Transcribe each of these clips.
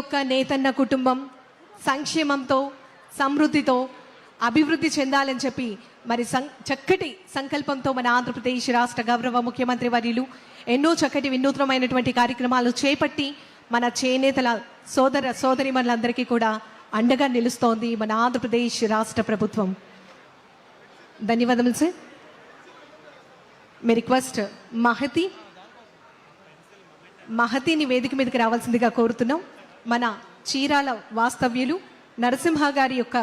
ఒక్క నేతన్న కుటుంబం సంక్షేమంతో సమృద్ధితో అభివృద్ధి చెందాలని చెప్పి మరి చక్కటి సంకల్పంతో మన ఆంధ్రప్రదేశ్ రాష్ట్ర గౌరవ ముఖ్యమంత్రి వర్యులు ఎన్నో చక్కటి వినూత్నమైనటువంటి కార్యక్రమాలు చేపట్టి మన చేనేతల సోదర సోదరిమణులందరికీ కూడా అండగా నిలుస్తోంది మన ఆంధ్రప్రదేశ్ రాష్ట్ర ప్రభుత్వం. ధన్యవాదములు సార్. మీ రిక్వెస్ట్ మహతిని వేదిక మీదకి రావాల్సిందిగా కోరుతున్నాం. మన చీరాల వాస్తవ్యులు నరసింహ గారి యొక్క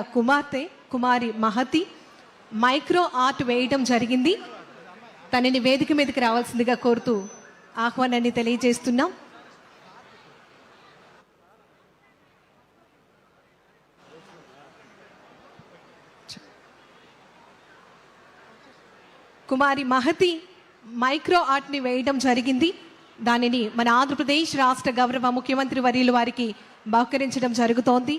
కుమారి మహతి మైక్రో ఆర్ట్ వేయడం జరిగింది. తనని వేదిక మీదకి రావాల్సిందిగా కోరుతూ ఆహ్వానాన్ని తెలియజేస్తున్నాం. కుమారి మహతి మైక్రో ఆర్ట్ని వేయడం జరిగింది. దానిని మన ఆంధ్రప్రదేశ్ రాష్ట్ర గౌరవ ముఖ్యమంత్రి వర్యులు వారికి బహుకరించడం జరుగుతోంది.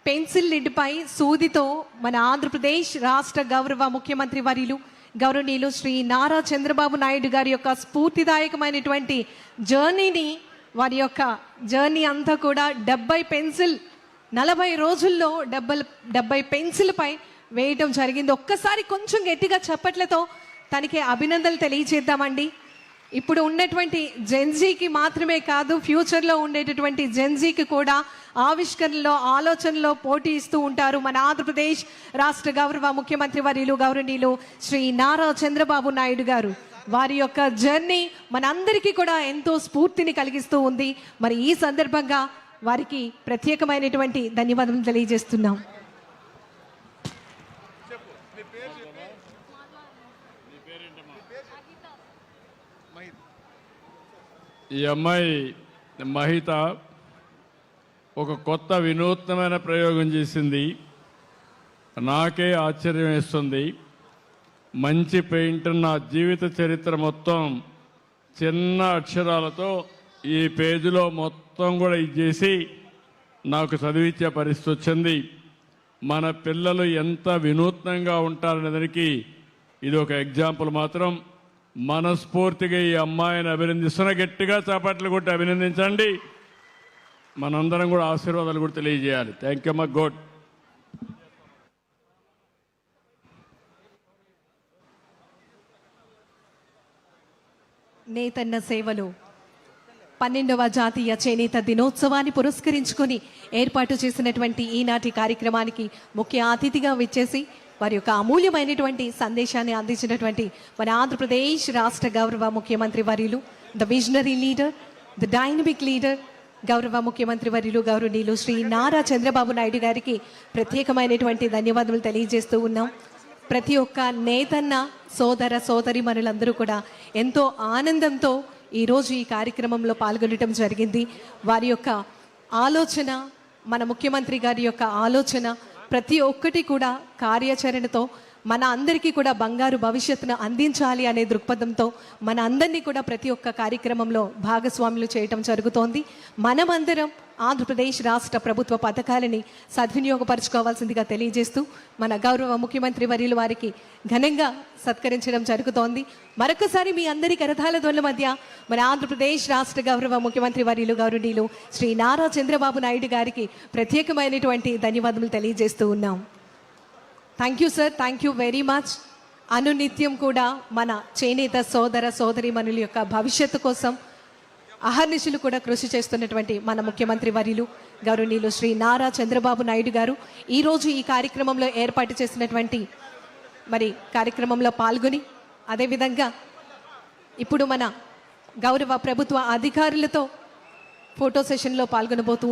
పెన్సిల్ లిడ్పై సూదితో మన ఆంధ్రప్రదేశ్ రాష్ట్ర గౌరవ ముఖ్యమంత్రి వర్యులు గౌరవనీయులు శ్రీ నారా చంద్రబాబు నాయుడు గారి యొక్క స్ఫూర్తిదాయకమైనటువంటి జర్నీని వారి యొక్క జర్నీ అంతా కూడా 70 పెన్సిల్ 40 రోజుల్లో 70 పెన్సిల్పై వేయడం జరిగింది. ఒక్కసారి కొంచెం గట్టిగా చప్పట్లతో తనకి అభినందనలు తెలియజేద్దామండి. ఇప్పుడు ఉన్నటువంటి జెన్జీకి మాత్రమే కాదు, ఫ్యూచర్లో ఉండేటటువంటి జెన్జీకి కూడా ఆవిష్కరణలో ఆలోచనలో పోటీ ఇస్తూ ఉంటారు మన ఆంధ్రప్రదేశ్ రాష్ట్ర గౌరవ ముఖ్యమంత్రి వర్యులు గౌరవనీయులు శ్రీ నారా చంద్రబాబు నాయుడు గారు. వారి యొక్క జర్నీ మనందరికీ కూడా ఎంతో స్ఫూర్తిని కలిగిస్తూ ఉంది. మరి ఈ సందర్భంగా వారికి ప్రత్యేకమైనటువంటి ధన్యవాదాలు తెలియజేస్తున్నాం. ఈ అమ్మాయి మహిత ఒక కొత్త వినూత్నమైన ప్రయోగం చేసింది. నాకే ఆశ్చర్యం వేస్తుంది. మంచి పెయింట్ నా జీవిత చరిత్ర మొత్తం చిన్న అక్షరాలతో ఈ పేజీలో మొత్తం కూడా ఇచ్చేసి నాకు చదివించే పరిస్థితి వచ్చింది. మన పిల్లలు ఎంత వినూత్నంగా ఉంటారనే దానికి ఇది ఒక ఎగ్జాంపుల్. మాత్రం మనస్ఫూర్తిగా ఈ అమ్మాయిని అభినందిస్తున్న, గట్టిగా చాపట్లు కొట్టి అభినందించండి. మనందరం కూడా ఆశీర్వాదాలు కూడా తెలియజేయాలి. థ్యాంక్ యూ అమ్మా. గుడ్. నేతన్న సేవలు 12వ జాతీయ చేనేత దినోత్సవాన్ని పురస్కరించుకొని ఏర్పాటు చేసినటువంటి ఈనాటి కార్యక్రమానికి ముఖ్య అతిథిగా విచ్చేసి వారి యొక్క అమూల్యమైనటువంటి సందేశాన్ని అందించినటువంటి మన ఆంధ్రప్రదేశ్ రాష్ట్ర గౌరవ ముఖ్యమంత్రి వర్యులు, the visionary leader, the dynamic leader, గౌరవ ముఖ్యమంత్రి వర్యులు గౌరవనీయులు శ్రీ నారా చంద్రబాబు నాయుడు గారికి ప్రత్యేకమైనటువంటి ధన్యవాదాలు తెలియజేస్తూ ఉన్నాం. ప్రతి ఒక్క నేతన్న సోదర సోదరిమణులందరూ కూడా ఎంతో ఆనందంతో ఈరోజు ఈ కార్యక్రమంలో పాల్గొనడం జరిగింది. వారి యొక్క ఆలోచన, మన ముఖ్యమంత్రి గారి యొక్క ఆలోచన ప్రతి ఒక్కటి కూడా కార్యాచరణతో మన అందరికీ కూడా బంగారు భవిష్యత్తును అందించాలి అనే దృక్పథంతో మన అందరినీ కూడా ప్రతి ఒక్క కార్యక్రమంలో భాగస్వాములు చేయటం జరుగుతోంది. మనమందరం ఆంధ్రప్రదేశ్ రాష్ట్ర ప్రభుత్వ పథకాలని సద్వినియోగపరచుకోవాల్సిందిగా తెలియజేస్తూ మన గౌరవ ముఖ్యమంత్రి వర్యులు వారికి ఘనంగా సత్కరించడం జరుగుతోంది. మరొకసారి మీ అందరి కరతాళ ధ్వనుల మధ్య మన ఆంధ్రప్రదేశ్ రాష్ట్ర గౌరవ ముఖ్యమంత్రి వర్యులు గౌరవనీయులు శ్రీ నారా చంద్రబాబు నాయుడు గారికి ప్రత్యేకమైనటువంటి ధన్యవాదాలు తెలియజేస్తూ ఉన్నాం. Thank you sir. Thank you very much. అనునిత్యం కూడా మన చేనేత సోదర సోదరీమణుల యొక్క భవిష్యత్తు కోసం అహర్నిశలు కూడా కృషి చేస్తున్నటువంటి మన ముఖ్యమంత్రి వర్యులు గౌరవనీయులు శ్రీ నారా చంద్రబాబు నాయుడు గారు ఈరోజు ఈ కార్యక్రమంలో ఏర్పాటు చేసినటువంటి మరి కార్యక్రమంలో పాల్గొని, అదేవిధంగా ఇప్పుడు మన గౌరవ ప్రభుత్వ అధికారులతో ఫోటో సెషన్లో పాల్గొనబోతూ